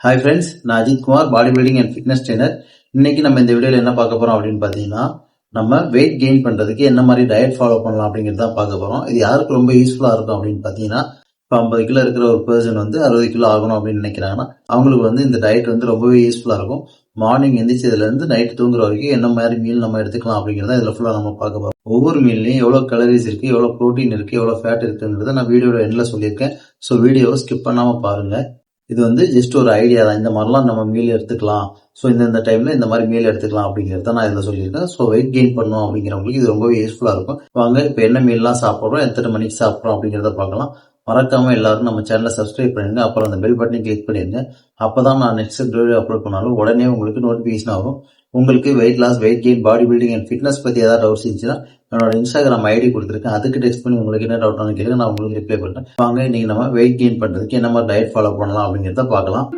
Hi friends, நான் Ajith Kumar, body building and fitness trainer. இன்னைக்கு நம்ம இந்த வீடியோவில் என்ன பார்க்க போறோம் அப்படின்னு பார்த்தீங்கன்னா, நம்ம வெயிட் கெயின் பண்றதுக்கு என்ன மாதிரி டயட் ஃபாலோ பண்ணலாம் அப்படிங்கிறது தான் பார்க்க போறோம். இது யாருக்கு ரொம்ப யூஸ்ஃபுல்லா இருக்கும் அப்படின்னு பார்த்தீங்கன்னா, இப்போ 50 கிலோ இருக்கிற ஒரு பர்சன் 60 கிலோ ஆகணும் அப்படின்னு நினைக்கிறாங்கன்னா, அவங்களுக்கு இந்த டயட் ரொம்பவே யூஸ்ஃபுல்லா இருக்கும். மார்னிங் எந்திரிச்சதுல இருந்து நைட் தூங்குற வரைக்கும் என்ன மாதிரி மீல் நம்ம எடுத்துக்கலாம் அப்படிங்கிறத இதுல ஃபுல்லா நம்ம பார்க்க போறோம். ஒவ்வொரு மீல்லையும் எவ்வளவு கலரிஸ் இருக்கு, எவ்வளவு ப்ரோட்டீன் இருக்கு, எவ்வளவு ஃபேட் இருக்குங்கிறத நான் வீடியோட எண்ட்ல சொல்லியிருக்கேன். ஸோ வீடியோவை ஸ்கிப் பண்ணாம பாருங்க. இது ஜஸ்ட் ஒரு ஐடியா தான். இந்த மாதிரிலாம் நம்ம மீல் எடுத்துக்கலாம். ஸோ இந்த டைம்ல இந்த மாதிரி மீல் எடுத்துக்கலாம் அப்படிங்கிறத நான் இதில் சொல்லியிருக்கேன். ஸோ வெயிட் கெயின் பண்ணணும் அப்படிங்கிறவங்களுக்கு இது ரொம்பவே யூஸ்ஃபுல்லா இருக்கும். வாங்க இப்போ என்ன மீல்லாம் சாப்பிட்றோம், எத்தனை மணிக்கு சாப்பிட்றோம் அப்படிங்கிறத பார்க்கலாம். மறக்காம எல்லாரும் நம்ம சேனலை சப்ஸ்கிரைப் பண்ணிடுங்க. அப்புறம் அந்த பெல் பட்டனை கிளிக் பண்ணிடுங்க. அப்பதான் நான் நெக்ஸ்ட் வீடியோ அப்லோட் பண்ணாலும் உடனே உங்களுக்கு நோட்டிபிகேஷன் ஆகும். உங்களுக்கு weight loss, weight gain, body building and fitness பத்தி ஏதாவது டவுட்ஸ் இருந்துச்சுன்னா என்னோட இன்ஸ்டாகிராம் ஐடி கொடுத்துருக்கேன். அதுக்கு டெக்ஸ்ட் பண்ணி உங்களுக்கு என்ன டவுட் கேளுங்க, நான் உங்களுக்கு ரிப்ளை பண்றேன். வாங்க இன்னைக்கு நம்ம வெயிட் கெயின் பண்றதுக்கு என்ன மாதிரி டயட் ஃபாலோ பண்ணலாம் அப்படிங்கிறத பார்க்கலாம்.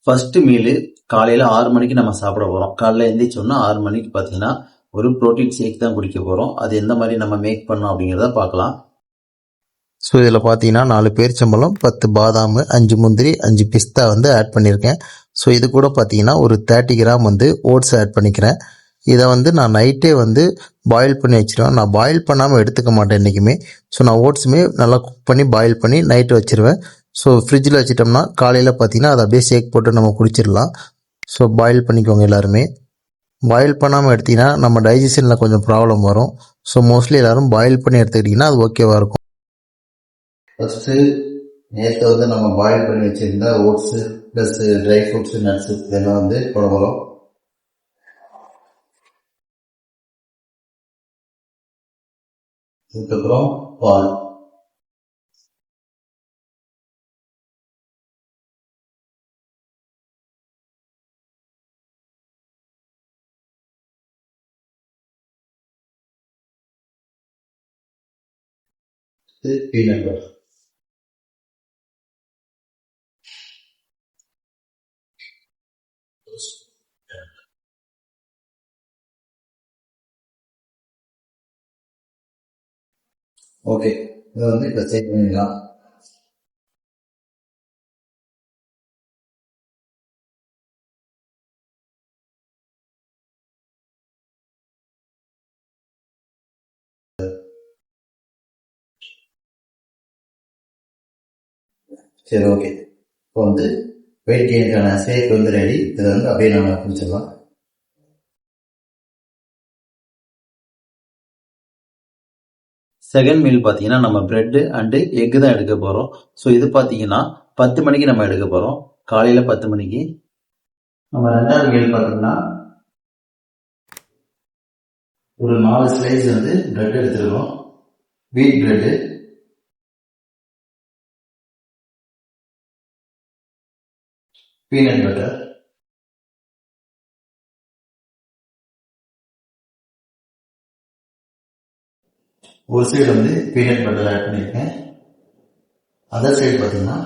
ஃபர்ஸ்ட் மீல் காலையில 6 மணிக்கு நம்ம சாப்பிட போறோம். காலையில எந்திரிச்சோம்னா 6 மணிக்கு பார்த்தீங்கன்னா ஒரு ப்ரோட்டீன் ஷேக் தான் குடிக்க போறோம். அது எந்த மாதிரி நம்ம மேக் பண்ணோம் அப்படிங்கிறத பார்க்கலாம். ஸோ இதில் பார்த்தீங்கன்னா 4 பேரிச்சம்பழம், 10 பாதாம், 5 முந்திரி, 5 பிஸ்தா ஆட் பண்ணியிருக்கேன். ஸோ இது கூட பார்த்தீங்கன்னா ஒரு 30 கிராம் ஓட்ஸ் ஆட் பண்ணிக்கிறேன். இதை நான் நைட்டே பாயில் பண்ணி வச்சிருவேன். நான் பாயில் பண்ணாமல் எடுத்துக்க மாட்டேன் என்றைக்குமே. ஸோ நான் ஓட்ஸுமே நல்லா குக் பண்ணி பாயில் பண்ணி நைட்டு வச்சிருவேன். ஸோ ஃப்ரிட்ஜில் வச்சிட்டோம்னா காலையில் பார்த்தீங்கன்னா அதை அப்படியே ஷேக் போட்டு நம்ம குடிச்சிடலாம். ஸோ பாயில் பண்ணிக்கோங்க எல்லாருமே. பாயில் பண்ணாமல் எடுத்திங்கன்னா நம்ம டைஜஷனில் கொஞ்சம் ப்ராப்ளம் வரும். ஸோ மோஸ்ட்லி எல்லோரும் பாயில் பண்ணி எடுத்துக்கிட்டிங்கன்னா அது ஓகேவாக இருக்கும். ஃபர்ஸ்ட்டு நேற்று நம்ம பாயில் பண்ணி வச்சிருந்த oats plus dry fruits, nuts இதெல்லாம் போட போகிறோம். இதுக்கப்புறம் பால், பீனட் பட்டர், ஓகே. இதை இப்போ செக் பண்ணிடலாம். சரி, ஓகே. இப்போ வெயிட் கெயினுக்கான ஷேக் ரெடி. இதை அப்படியே நம்ம குடிச்சிடலாம். செகண்ட் மீல் பார்த்தீங்கன்னா நம்ம பிரெட் அண்டு எக்கு தான் எடுக்க போகிறோம். ஸோ இது பார்த்தீங்கன்னா 10 மணிக்கு நம்ம எடுக்க போகிறோம். காலையில் 10 மணிக்கு. நம்ம ரெண்டாவது மீல் பார்த்தீங்கன்னா ஒரு 4 ஸ்லைஸ் பிரெட் எடுத்துருக்கோம். வீட் பிரெட்டு, பீனட் பட்டர், ஒரு சைடு பீனட் பட்டர் ஆட் பண்ணியிருக்கேன். அதர் சைடு பார்த்தீங்கன்னா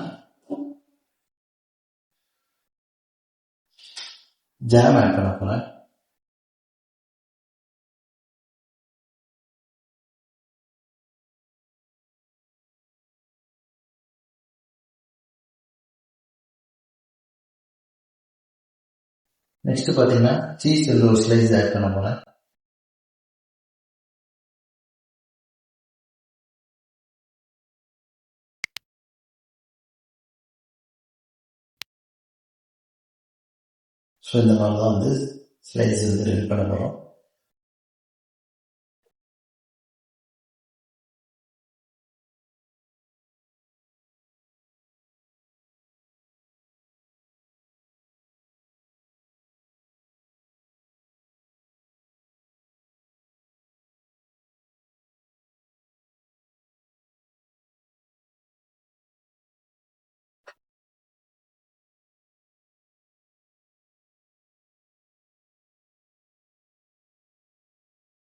ஜாம் ஆட் பண்ண போகிறேன். நெக்ஸ்ட் பார்த்தீங்கன்னா சீஸ் ஒரு ஸ்லைஸ் ஆட் பண்ண போகிறேன். ஸோ இந்த மாதிரி தான் ஸ்லைஸ் ரெடி பண்ண போகிறோம்.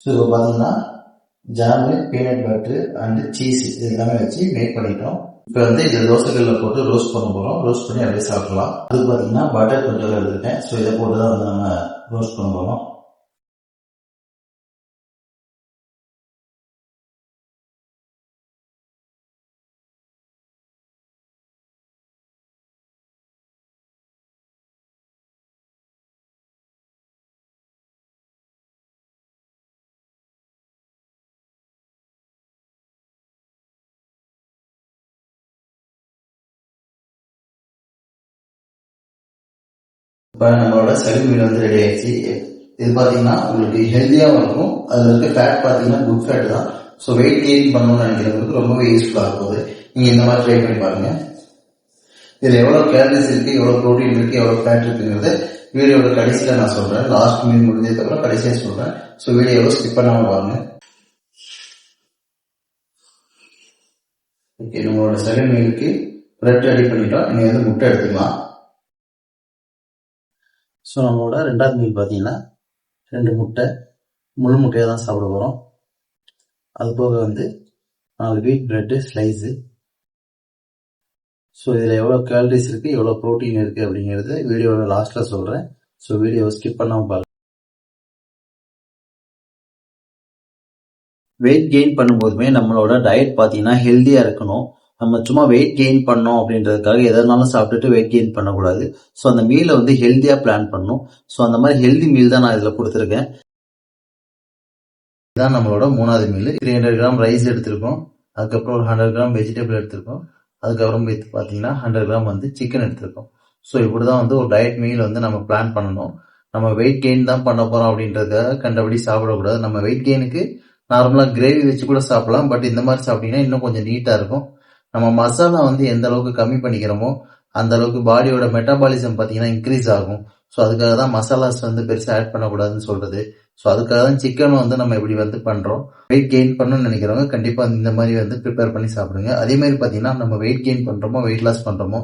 ஸோ இப்போ பார்த்தீங்கன்னா jam, peanut butter and cheese இது எல்லாமே வச்சு மேக் பண்ணிட்டோம். இப்போ வந்து இது தோசைகளில் போட்டு ரோஸ்ட் பண்ண போகிறோம். ரோஸ்ட் பண்ணி அப்படியே சாப்பிடலாம். அது பார்த்தீங்கன்னா பட்டர் கொஞ்சம் எடுத்துருக்கேன். ஸோ இதை போட்டு தான் வந்து நம்ம ரோஸ்ட் பண்ண போகிறோம். இப்போ நம்மளோட சளி மீல் வந்து ரெடி ஆயிடுச்சு. இது பார்த்தீங்கன்னா உங்களுக்கு ஹெல்த்தியாகவும் இருக்கும். அதில் இருக்க ஃபேட் பார்த்தீங்கன்னா குட் ஃபேட் தான். ஸோ வெயிட் கெயின் பண்ணணும்னு நினைக்கிறவங்களுக்கு ரொம்பவே யூஸ்ஃபுல்லாக இருக்கும். நீங்கள் இந்த மாதிரி ட்ரை பண்ணி பாருங்க. இதில் எவ்வளோ கேலரிஸ் இருக்குது, எவ்வளோ ப்ரோட்டீன் இருக்குது, எவ்வளோ ஃபேட் இருக்குங்கிறது வீடியோட கடைசியில் நான் சொல்கிறேன். லாஸ்ட் மீல் முடிஞ்சதுக்கப்புறம் கடைசியாக சொல்கிறேன். ஸோ வீடியோவை ஸ்கிப் பண்ணாமல் பாருங்க. ஓகே, நம்மளோட சளி மீலுக்கு பிரெட் ரெடி பண்ணிட்டோம். நீங்கள் வந்து முட்டை எடுத்துக்கலாம். ஸோ நம்மளோட ரெண்டாவது மீல் பார்த்தீங்கன்னா 2 முட்டை, முழு முட்டையை தான் சாப்பிட போகிறோம். அது போக வந்து 4 வீட் பிரெட்டு ஸ்லைஸு. ஸோ இதில் எவ்வளோ கேலரிஸ் இருக்குது, எவ்வளோ ப்ரோட்டீன் இருக்குது அப்படிங்கிறது வீடியோட லாஸ்ட்டில் சொல்கிறேன். ஸோ வீடியோவை ஸ்கிப் பண்ணாமல் பாருங்க. வெயிட் கெயின் பண்ணும்போதுமே நம்மளோட டயட் பார்த்தீங்கன்னா ஹெல்த்தியாக இருக்கணும். நம்ம சும்மா வெயிட் கெயின் பண்ணோம் அப்படின்றதுக்காக எதனாலும் சாப்பிட்டுட்டு வெயிட் கெயின் பண்ணக்கூடாது. ஸோ அந்த மீலை வந்து ஹெல்த்தியாக பிளான் பண்ணணும். ஸோ அந்த மாதிரி ஹெல்தி மீல் தான் நான் இதில் கொடுத்துருக்கேன். இதுதான் நம்மளோட 3வது மீல். 300 கிராம் ரைஸ் எடுத்திருக்கோம். அதுக்கப்புறம் ஒரு 100 கிராம் வெஜிடபிள் எடுத்திருக்கோம். அதுக்கப்புறம் பார்த்தீங்கன்னா 100 கிராம் வந்து சிக்கன் எடுத்திருக்கோம். ஸோ இப்படி தான் வந்து ஒரு டயட் மீல் வந்து நம்ம பிளான் பண்ணணும். நம்ம வெயிட் கெயின் தான் பண்ண போகிறோம் அப்படின்றதுக்காக கண்டபடி சாப்பிடக்கூடாது. நம்ம வெயிட் கெயினுக்கு நார்மலாக கிரேவி வச்சு கூட சாப்பிடலாம். பட் இந்த மாதிரி சாப்பிட்டீங்கன்னா இன்னும் கொஞ்சம் நீட்டாக இருக்கும். நம்ம மசாலா வந்து எந்த அளவுக்கு கம்மி பண்ணிக்கிறோமோ அந்த அளவுக்கு பாடியோட மெட்டாபாலிசம் பார்த்தீங்கன்னா இன்க்ரீஸ் ஆகும். ஸோ அதுக்காக தான் மசாலாஸ் வந்து பெருசாக ஆட் பண்ணக்கூடாதுன்னு சொல்றது. ஸோ அதுக்காக தான் சிக்கன் வந்து நம்ம இப்படி வந்து பண்ணுறோம். வெயிட் கெயின் பண்ணணும்னு நினைக்கிறவங்க கண்டிப்பாக இந்த மாதிரி வந்து ப்ரிப்பேர் பண்ணி சாப்பிடுங்க. அதே மாதிரி பார்த்தீங்கன்னா நம்ம வெயிட் கெயின் பண்ணுறோமோ வெயிட் லாஸ் பண்ணுறோமோ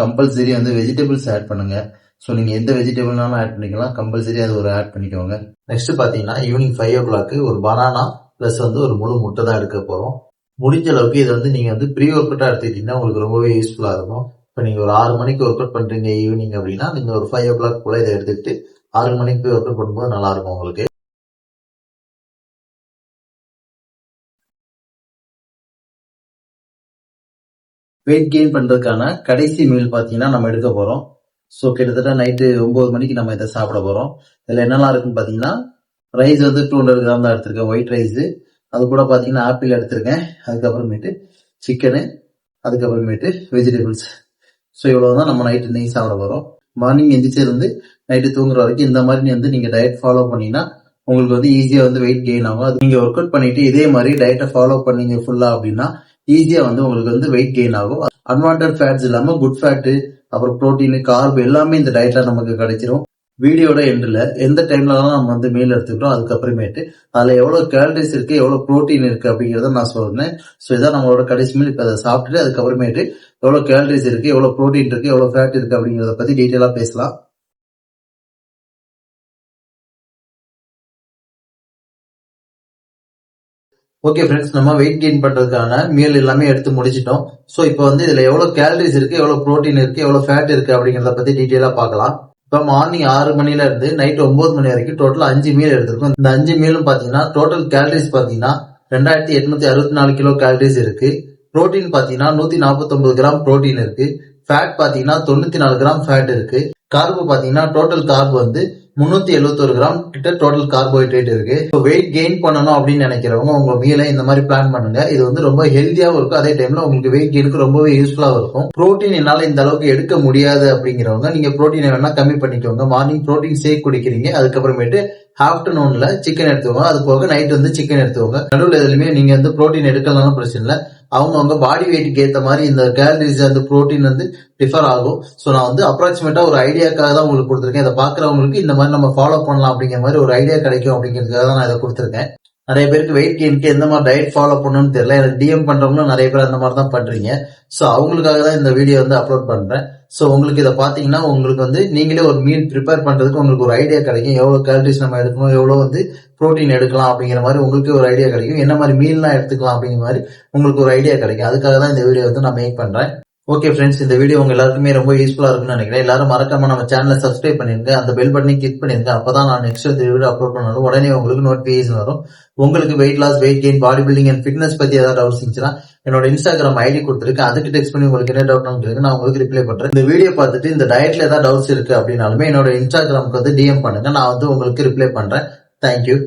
கம்பல்சரி வந்து வெஜிடபிள்ஸ் ஆட் பண்ணுங்க. ஸோ நீங்கள் எந்த வெஜிடபிள்னாலும் ஆட் பண்ணிக்கலாம். கம்பல்சரி அது ஒரு ஆட் பண்ணிக்கோங்க. நெக்ஸ்ட் பார்த்தீங்கன்னா ஈவினிங் 5 o'clock ஒரு பனானா ப்ளஸ் வந்து ஒரு முழு முட்டை தான் எடுக்க போகிறோம். முடிஞ்ச அளவுக்கு இதை வந்து நீங்கள் வந்து ப்ரீ ஒர்க் அவுட்டாக எடுத்துக்கிட்டீங்கன்னா உங்களுக்கு ரொம்பவே யூஸ்ஃபுல்லாக இருக்கும். இப்போ நீங்கள் ஒரு 6 மணிக்கு ஒர்க் அவுட் பண்ணுறீங்க ஈவினிங் அப்படின்னா நீங்கள் ஒரு 5 o'clock போல் இதை எடுத்துக்கிட்டு 6 மணிக்கு போய் ஒர்க் அவுட் பண்ணும்போது நல்லாயிருக்கும் உங்களுக்கு. வெயிட் கெயின் பண்ணுறதுக்கான கடைசி மீல் பார்த்தீங்கன்னா நம்ம எடுக்க போகிறோம். ஸோ கிட்டத்தட்ட நைட்டு 9 மணிக்கு நம்ம இதை சாப்பிட போகிறோம். இதில் என்னெல்லாம் இருக்குன்னு பார்த்தீங்கன்னா ரைஸ் வந்து 200 கிராம் தான் எடுத்திருக்கேன், ஒயிட் ரைஸு. அது கூட பார்த்தீங்கன்னா ஆப்பிள் எடுத்திருக்கேன். அதுக்கப்புறமேட்டு சிக்கனு, அதுக்கப்புறமேட்டு வெஜிடபிள்ஸ். ஸோ இவ்வளோ தான் நம்ம நைட்டு இன்னைக்கு சாப்பிட போகிறோம். மார்னிங் எந்திரிச்சிருந்து நைட்டு தூங்குற வரைக்கும் இந்த மாதிரி வந்து நீங்கள் டயட் ஃபாலோ பண்ணிங்கன்னா உங்களுக்கு வந்து ஈஸியாக வந்து வெயிட் கெயின் ஆகும். அது நீங்கள் ஒர்க் அவுட் பண்ணிட்டு இதே மாதிரி டயட்டை ஃபாலோ பண்ணீங்க ஃபுல்லாக அப்படின்னா ஈஸியாக வந்து உங்களுக்கு வந்து வெயிட் கெயின் ஆகும். அன்வான்ட் ஃபேட்ஸ் இல்லாமல் குட் ஃபேட்டு, அப்புறம் ப்ரோட்டீன், கார்பு எல்லாமே இந்த டயட்ல நமக்கு கிடைச்சிரும். வீடியோட எண்டில் எந்த டைம்லலாம் நம்ம வந்து மீல் எடுத்துக்கிட்டோம் அதுக்கப்புறமேட்டு அதில் எவ்வளோ கேலரிஸ் இருக்குது, எவ்வளோ ப்ரோட்டீன் இருக்குது அப்படிங்கிறத நான் சொல்றேன். ஸோ இதான் நம்மளோட கடைசி மீல். இப்போ அதை சாப்பிட்டுட்டு அதுக்கப்புறமேட்டு எவ்வளோ கேலரிஸ் இருக்குது, எவ்வளோ ப்ரோட்டீன் இருக்குது, எவ்வளோ ஃபேட் இருக்குது அப்படிங்கிறத பற்றி டீட்டெயிலாக பேசலாம். ஓகே ஃப்ரெண்ட்ஸ், நம்ம வெயிட் கெயின் பண்றதுக்கான மீல் எல்லாமே எடுத்து முடிச்சிட்டோம். ஸோ இப்போ வந்து இதுல எவ்வளவு கேலரிஸ் இருக்கு, எவ்வளவு ப்ரோட்டீன் இருக்கு, எவ்வளவு ஃபேட் இருக்கு அப்படிங்கறத பத்தி டீட்டெயிலா பார்க்கலாம். இப்போ மார்னிங் 6 மணில இருந்து நைட் 9 மணி வரைக்கும் டோட்டல் 5 மீல் எடுத்திருக்கோம். இந்த 5 மீலும் பாத்தீங்கன்னா டோட்டல் கேலரிஸ் பாத்தீங்கன்னா 2864 கிலோ கேலரிஸ் இருக்கு. ப்ரோட்டீன் பாத்தீங்கன்னா 149 கிராம் ப்ரோட்டீன் இருக்கு. ஃபேட் பாத்தீங்கன்னா 94 கிராம் ஃபேட் இருக்கு. கார்பு பாத்தீங்கன்னா டோட்டல் கார்பு வந்து 371 கிராம் கிட்ட டோட்டல் கார்போஹைட்ரேட் இருக்கு. வெயிட் கெயின் பண்ணணும் அப்படின்னு நினைக்கிறவங்க உங்க மீலை இந்த மாதிரி பிளான் பண்ணுங்க. இது வந்து ரொம்ப ஹெல்த்தியாவும் இருக்கும், அதே டைம்ல உங்களுக்கு வெயிட் கெயினுக்கு ரொம்பவே யூஸ்ஃபுல்லாவும் இருக்கும். ப்ரோட்டீன் என்னால இந்த அளவுக்கு எடுக்க முடியாது அப்படிங்கிறவங்க நீங்க ப்ரோட்டீனை வேணா கம்மி பண்ணிக்கோங்க. மார்னிங் ப்ரோட்டீன் ஷேக் குடிக்கிறீங்க, அதுக்கப்புறமேட்டு ஆஃப்டர்நூன்ல சிக்கன் எடுத்துக்கோங்க. அது போக நைட் வந்து சிக்கன் எடுத்துக்கோங்க. நடுவில் எதுலையுமே நீங்க வந்து ப்ரோட்டீன் எடுக்கலனாலும் பிரச்சனை இல்லை. அவங்க பாடி வெயிட்டுக்கு ஏற்ற மாதிரி இந்த கேலரிஸ் அந்த ப்ரோட்டீன் வந்து டிஃபர் ஆகும். ஸோ நான் வந்து அப்ராக்சிமேட்டா ஒரு ஐடியாக்காக தான் உங்களுக்கு கொடுத்துருக்கேன். இதை பாக்குறவங்களுக்கு இந்த மாதிரி நம்ம ஃபாலோ பண்ணலாம் அப்படிங்கிற மாதிரி ஒரு ஐடியா கிடைக்கும் அப்படிங்கிறதுக்காக தான் நான் இதை கொடுத்துருக்கேன். நிறைய பேருக்கு வெயிட் கெயினுக்கு எந்த மாதிரி டயட் ஃபாலோ பண்ணணும்னு தெரியல. எனக்கு டிஎம் பண்றவங்களும் நிறைய பேர் அந்த மாதிரி தான் பண்றீங்க. ஸோ அவங்களுக்காக தான் இந்த வீடியோ வந்து அப்லோட் பண்றேன். ஸோ உங்களுக்கு இதை பாத்தீங்கன்னா உங்களுக்கு வந்து நீங்களே ஒரு மீல் ப்ரிப்பேர் பண்றதுக்கு உங்களுக்கு ஒரு ஐடியா கிடைக்கும். எவ்வளவு கேலரிஸ் நம்ம எடுக்கணும், எவ்வளவு வந்து புரோட்டீன் எடுக்கலாம் அப்படிங்கிற மாதிரி உங்களுக்கு ஒரு ஐடியா கிடைக்கும். என்ன மாதிரி மீல்லாம் எடுத்துக்கலாம் அப்படிங்கிற மாதிரி உங்களுக்கு ஒரு ஐடியா கிடைக்கும். அதுக்காக தான் இந்த வீடியோ வந்து நான் மேக் பண்றேன். ஓகே ஃப்ரெண்ட்ஸ், இந்த வீடியோ உங்க எல்லாருக்குமே ரொம்ப யூஸ்ஃபுல்லா இருக்கும்னு நினைக்கிறேன். எல்லாரும் மறக்காம நம்ம சேனலை சப்ஸ்கிரைப் பண்ணிருங்க, அந்த பெல் பட்டனை கிளிக் பண்ணிருங்க. அப்பதான் நான் நெக்ஸ்ட் இந்த வீடியோ அப்லோட் பண்ணாலும் உடனே உங்களுக்கு நோட்டிபிகேஷன் வரும். உங்களுக்கு weight loss, weight gain, body building and fitness பத்தி ஏதாவது டவுட்ஸ் இருந்துச்சுன்னா என்னோட இன்ஸ்டாகிராம் ஐடி கொடுத்துருக்கு, அதுக்கு டெக்ஸ்ட் பண்ணி உங்களுக்கு என்ன டவுட் இருக்கு நான் உங்களுக்கு ரிப்ளை பண்றேன். இந்த வீடியோ பார்த்துட்டு இந்த டயட்ல ஏதாவது டவுட்ஸ் இருக்கு அப்படின்னாலுமே என்னோட இன்ஸ்டாகிராமுக்கு வந்து டிஎம் பண்ணுங்க, நான் வந்து உங்களுக்கு ரிப்ளை பண்றேன். தேங்க்யூ.